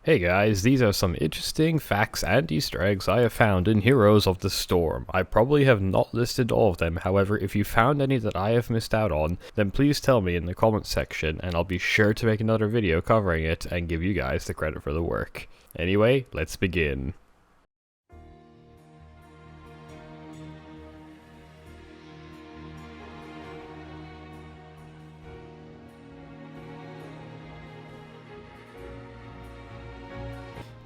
Hey guys, these are some interesting facts and Easter eggs I have found in Heroes of the Storm. I probably have not listed all of them, however if you found any that I have missed out on, then please tell me in the comments section and I'll be sure to make another video covering it and give you guys the credit for the work. Anyway, let's begin.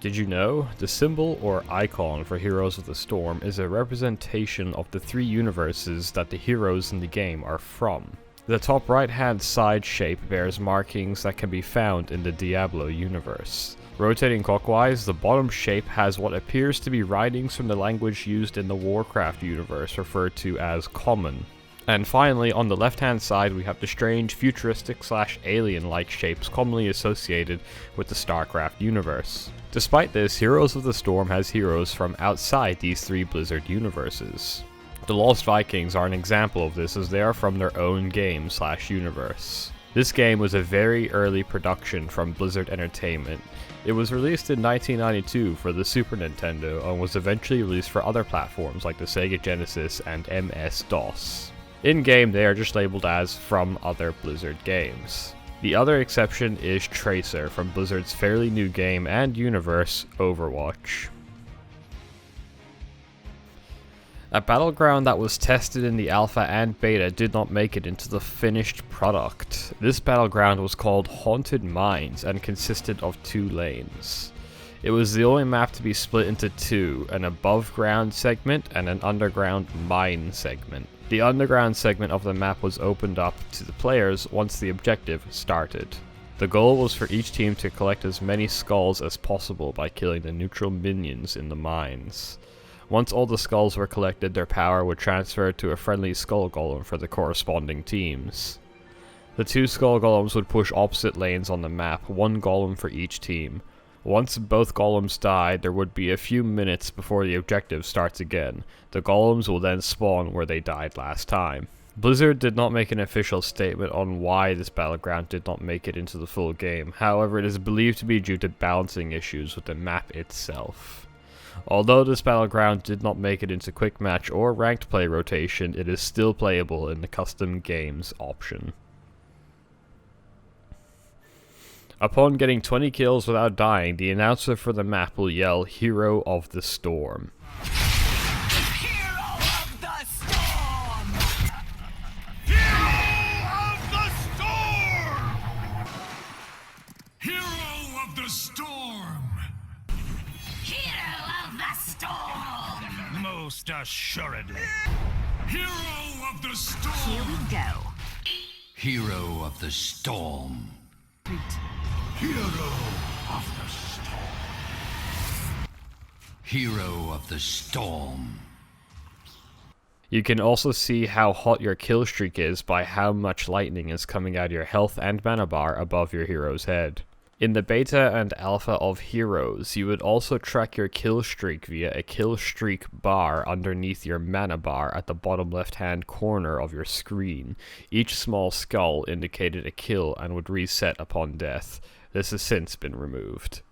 Did you know? The symbol or icon for Heroes of the Storm is a representation of the three universes that the heroes in the game are from. The top right hand side shape bears markings that can be found in the Diablo universe. Rotating clockwise, the bottom shape has what appears to be writings from the language used in the Warcraft universe referred to as Common. And finally, on the left hand side we have the strange futuristic / alien like shapes commonly associated with the StarCraft universe. Despite this, Heroes of the Storm has heroes from outside these three Blizzard universes. The Lost Vikings are an example of this as they are from their own game / universe. This game was a very early production from Blizzard Entertainment. It was released in 1992 for the Super Nintendo and was eventually released for other platforms like the Sega Genesis and MS-DOS. In-game they are just labeled as from other Blizzard games. The other exception is Tracer from Blizzard's fairly new game and universe, Overwatch. A Battleground that was tested in the alpha and beta did not make it into the finished product. This Battleground was called Haunted Mines and consisted of 2 lanes. It was the only map to be split into 2, an above ground segment and an underground mine segment. The underground segment of the map was opened up to the players once the objective started. The goal was for each team to collect as many skulls as possible by killing the neutral minions in the mines. Once all the skulls were collected, their power would transfer to a friendly skull golem for the corresponding teams. The 2 skull golems would push opposite lanes on the map, 1 golem for each team. Once both golems died, there would be a few minutes before the objective starts again. The golems will then spawn where they died last time. Blizzard did not make an official statement on why this Battleground did not make it into the full game, however it is believed to be due to balancing issues with the map itself. Although this Battleground did not make it into quick match or ranked play rotation, it is still playable in the custom games option. Upon getting 20 kills without dying, the announcer for the map will yell, "Hero of the Storm." Hero of the Storm! Hero of the Storm! Hero of the Storm! Hero of the Storm! Most assuredly. Hero of the Storm! Here we go. Hero of the Storm. Hero of the Storm! Hero of the Storm. You can also see how hot your kill streak is by how much lightning is coming out of your health and mana bar above your hero's head. In the beta and alpha of Heroes, you would also track your kill streak via a kill streak bar underneath your mana bar at the bottom left hand corner of your screen. Each small skull indicated a kill and would reset upon death. This has since been removed.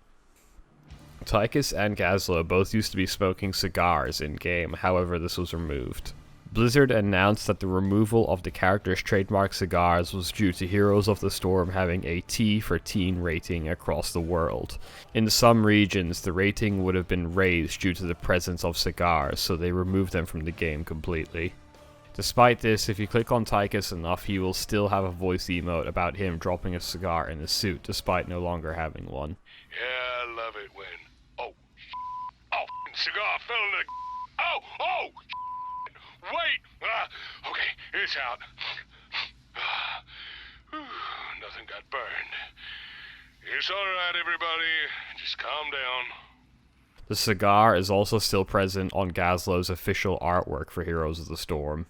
Tychus and Gazlowe both used to be smoking cigars in-game, however this was removed. Blizzard announced that the removal of the character's trademark cigars was due to Heroes of the Storm having a T for teen rating across the world. In some regions, the rating would have been raised due to the presence of cigars, so they removed them from the game completely. Despite this, if you click on Tychus enough, he will still have a voice emote about him dropping a cigar in his suit, despite no longer having one. Yeah, I love it when... Oh, cigar fell in the... Oh! Wait! Okay, it's out. Nothing got burned. It's alright, everybody. Just calm down. The cigar is also still present on Gazlowe's official artwork for Heroes of the Storm.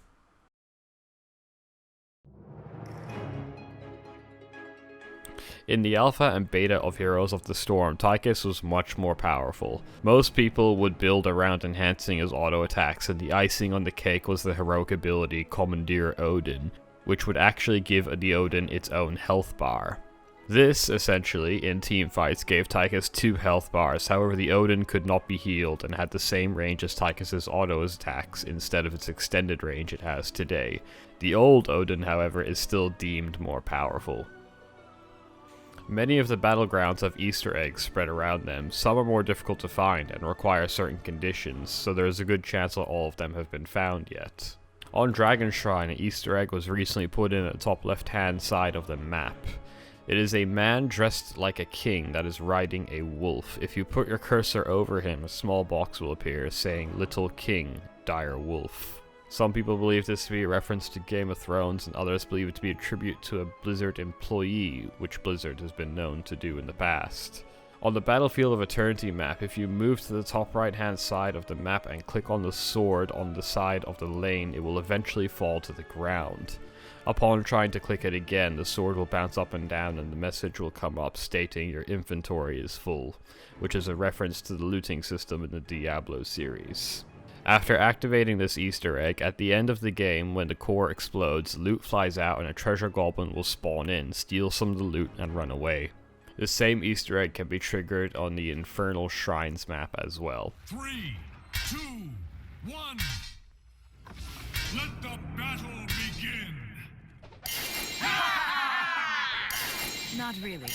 In the alpha and beta of Heroes of the Storm, Tychus was much more powerful. Most people would build around enhancing his auto attacks, and the icing on the cake was the heroic ability Commandeer Odin, which would actually give the Odin its own health bar. This, essentially, in teamfights, gave Tychus 2 health bars, however the Odin could not be healed and had the same range as Tychus's auto attacks instead of its extended range it has today. The old Odin, however, is still deemed more powerful. Many of the battlegrounds have Easter eggs spread around them. Some are more difficult to find and require certain conditions, so there is a good chance that all of them have been found yet. On Dragon Shrine, an Easter egg was recently put in at the top left hand side of the map. It is a man dressed like a king that is riding a wolf. If you put your cursor over him, a small box will appear saying Little King, Dire Wolf. Some people believe this to be a reference to Game of Thrones, and others believe it to be a tribute to a Blizzard employee, which Blizzard has been known to do in the past. On the Battlefield of Eternity map, if you move to the top right hand side of the map and click on the sword on the side of the lane, it will eventually fall to the ground. Upon trying to click it again, the sword will bounce up and down and the message will come up stating your inventory is full, which is a reference to the looting system in the Diablo series. After activating this Easter egg, at the end of the game, when the core explodes, loot flies out and a treasure goblin will spawn in, steal some of the loot, and run away. The same Easter egg can be triggered on the Infernal Shrines map as well. 3, 2, 1. Let the battle begin. Not really.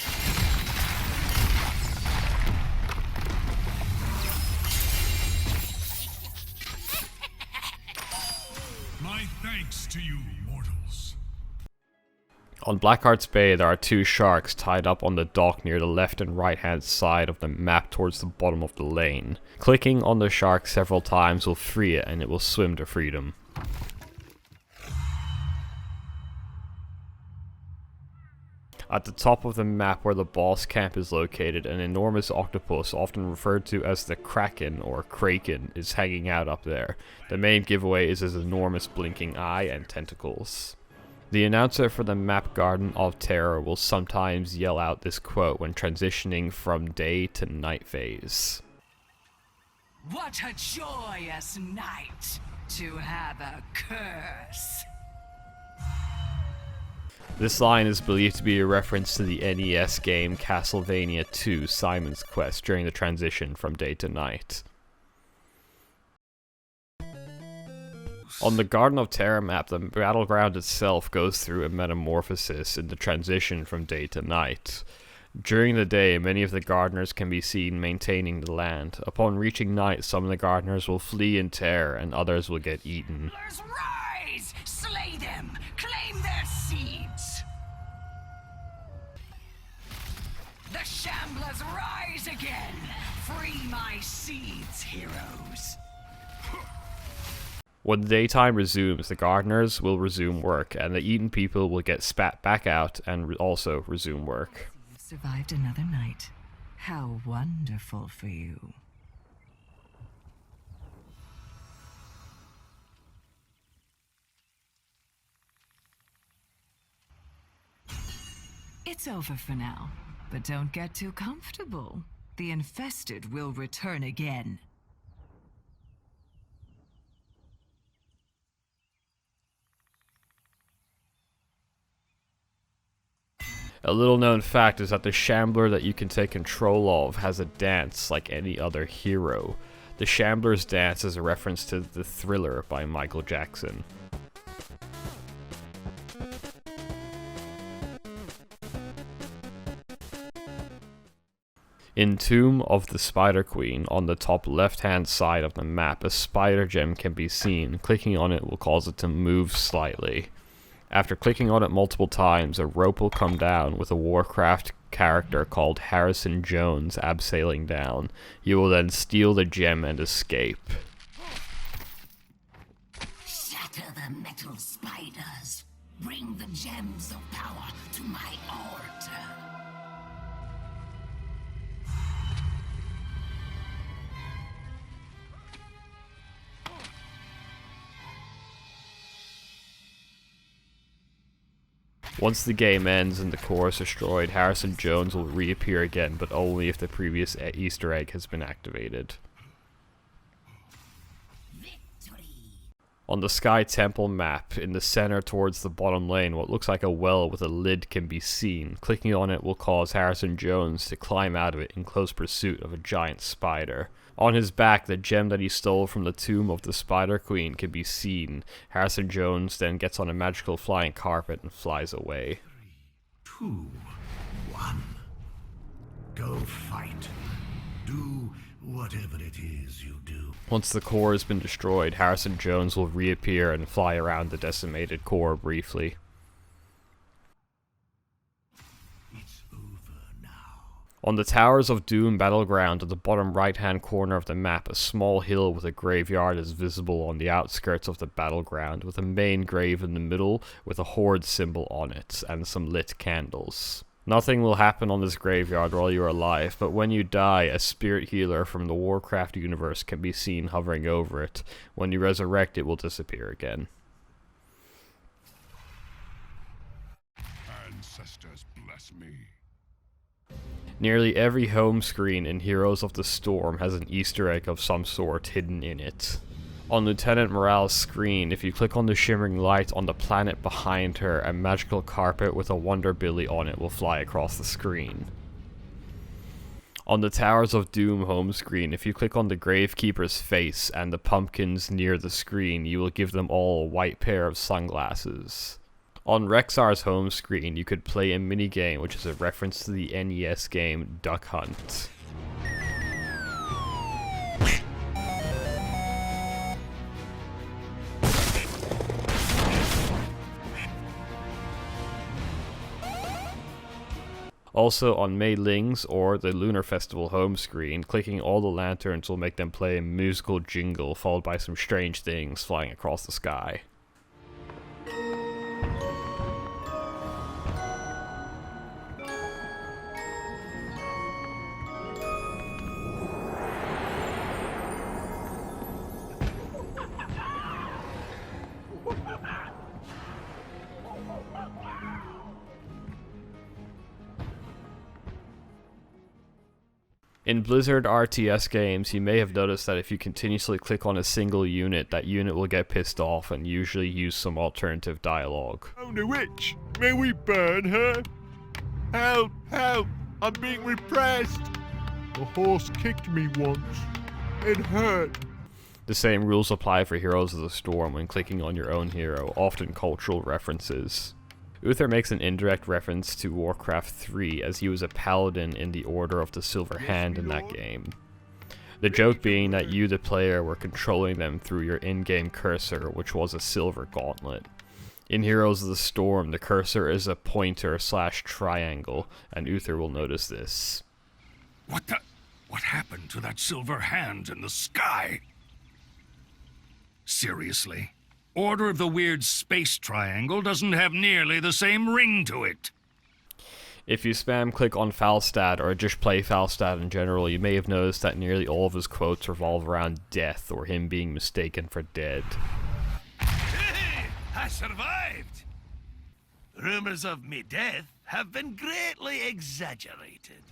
My thanks to you, mortals. On Blackheart's Bay, there are 2 sharks tied up on the dock near the left and right hand side of the map towards the bottom of the lane. Clicking on the shark several times will free it and it will swim to freedom. At the top of the map where the boss camp is located, an enormous octopus, often referred to as the Kraken or Kraken, is hanging out up there. The main giveaway is his enormous blinking eye and tentacles. The announcer for the map Garden of Terror will sometimes yell out this quote when transitioning from day to night phase. What a joyous night to have a curse. This line is believed to be a reference to the NES game Castlevania II: Simon's Quest during the transition from day to night. On the Garden of Terror map, the battleground itself goes through a metamorphosis in the transition from day to night. During the day, many of the gardeners can be seen maintaining the land. Upon reaching night, some of the gardeners will flee in terror and others will get eaten. Rise! Slay them! Claim their seeds! The Shamblers rise again! Free my seeds, heroes! When the daytime resumes, the gardeners will resume work, and the eaten people will get spat back out and also resume work. You've survived another night. How wonderful for you. It's over for now, but don't get too comfortable. The infested will return again. A little known fact is that the Shambler that you can take control of has a dance like any other hero. The Shambler's dance is a reference to The Thriller by Michael Jackson. In Tomb of the Spider Queen, on the top left hand side of the map, a spider gem can be seen. Clicking on it will cause it to move slightly. After clicking on it multiple times, a rope will come down with a Warcraft character called Harrison Jones abseiling down. You will then steal the gem and escape. Shatter the metal spiders. Bring the gems of power to my altar. Once the game ends and the core is destroyed, Harrison Jones will reappear again, but only if the previous Easter egg has been activated. Victory! On the Sky Temple map, in the center towards the bottom lane, what looks like a well with a lid can be seen. Clicking on it will cause Harrison Jones to climb out of it in close pursuit of a giant spider. On his back, the gem that he stole from the tomb of the Spider Queen can be seen. Harrison Jones then gets on a magical flying carpet and flies away. 3, 2, 1. Go fight. Do whatever it is you do. Once the core has been destroyed, Harrison Jones will reappear and fly around the decimated core briefly. It's over now. On the Towers of Doom Battleground at the bottom right-hand corner of the map, a small hill with a graveyard is visible on the outskirts of the battleground, with a main grave in the middle with a horde symbol on it, and some lit candles. Nothing will happen on this graveyard while you are alive, but when you die, a spirit healer from the Warcraft universe can be seen hovering over it. When you resurrect, it will disappear again. Ancestors bless me. Nearly every home screen in Heroes of the Storm has an Easter egg of some sort hidden in it. On Lieutenant Morale's screen, if you click on the shimmering light on the planet behind her, a magical carpet with a Wonder Billy on it will fly across the screen. On the Towers of Doom home screen, if you click on the Gravekeeper's face and the pumpkins near the screen, you will give them all a white pair of sunglasses. On Rexar's home screen, you could play a minigame which is a reference to the NES game Duck Hunt. Also on Mei Ling's or the Lunar Festival home screen, clicking all the lanterns will make them play a musical jingle followed by some strange things flying across the sky. In Blizzard RTS games, you may have noticed that if you continuously click on a single unit, that unit will get pissed off and usually use some alternative dialogue. Found a witch! May we burn her? Help! Help! I'm being repressed! A horse kicked me once. It hurt. The same rules apply for Heroes of the Storm when clicking on your own hero, often cultural references. Uther makes an indirect reference to Warcraft 3 as he was a paladin in the Order of the Silver Hand in that game. The joke being that you, the player, were controlling them through your in-game cursor, which was a silver gauntlet. In Heroes of the Storm, the cursor is a pointer/triangle, and Uther will notice this. What happened to that silver hand in the sky? Seriously? Order of the Weird Space Triangle doesn't have nearly the same ring to it. If you spam click on Falstad or just play Falstad in general, you may have noticed that nearly all of his quotes revolve around death or him being mistaken for dead. Hey, I survived! Rumors of me death have been greatly exaggerated.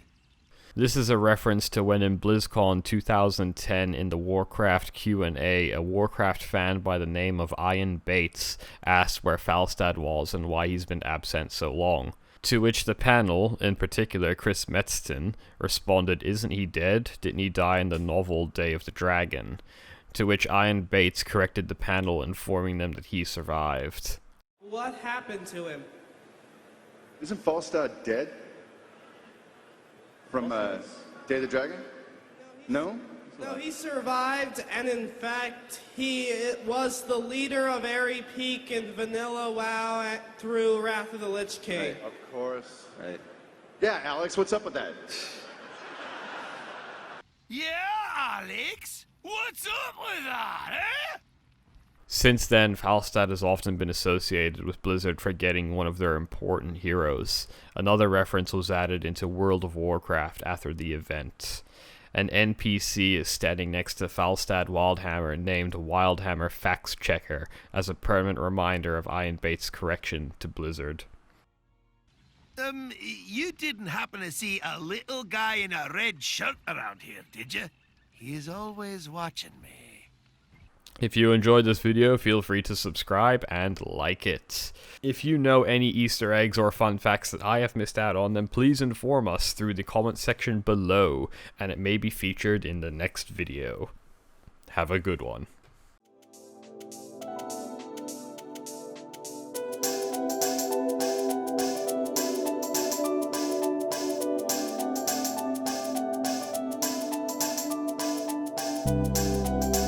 This is a reference to when in BlizzCon 2010 in the Warcraft Q&A, a Warcraft fan by the name of Ian Bates asked where Falstad was and why he's been absent so long. To which the panel, in particular Chris Metzton, responded, "Isn't he dead? Didn't he die in the novel Day of the Dragon?" To which Ian Bates corrected the panel, informing them that he survived. What happened to him? Isn't Falstad dead? From Day of the Dragon? No? No, he survived, and in fact, he was the leader of Airy Peak and Vanilla WoW through Wrath of the Lich King. Right, of course. Right. Yeah, Alex, what's up with that? Yeah, Alex? What's up with that, eh? Since then, Falstad has often been associated with Blizzard forgetting one of their important heroes. Another reference was added into World of Warcraft after the event. An NPC is standing next to Falstad Wildhammer named Wildhammer Fact Checker as a permanent reminder of Ian Bates' correction to Blizzard. You didn't happen to see a little guy in a red shirt around here, did you? He is always watching me. If you enjoyed this video, feel free to subscribe and like it. If you know any Easter eggs or fun facts that I have missed out on, then please inform us through the comment section below, and it may be featured in the next video. Have a good one. You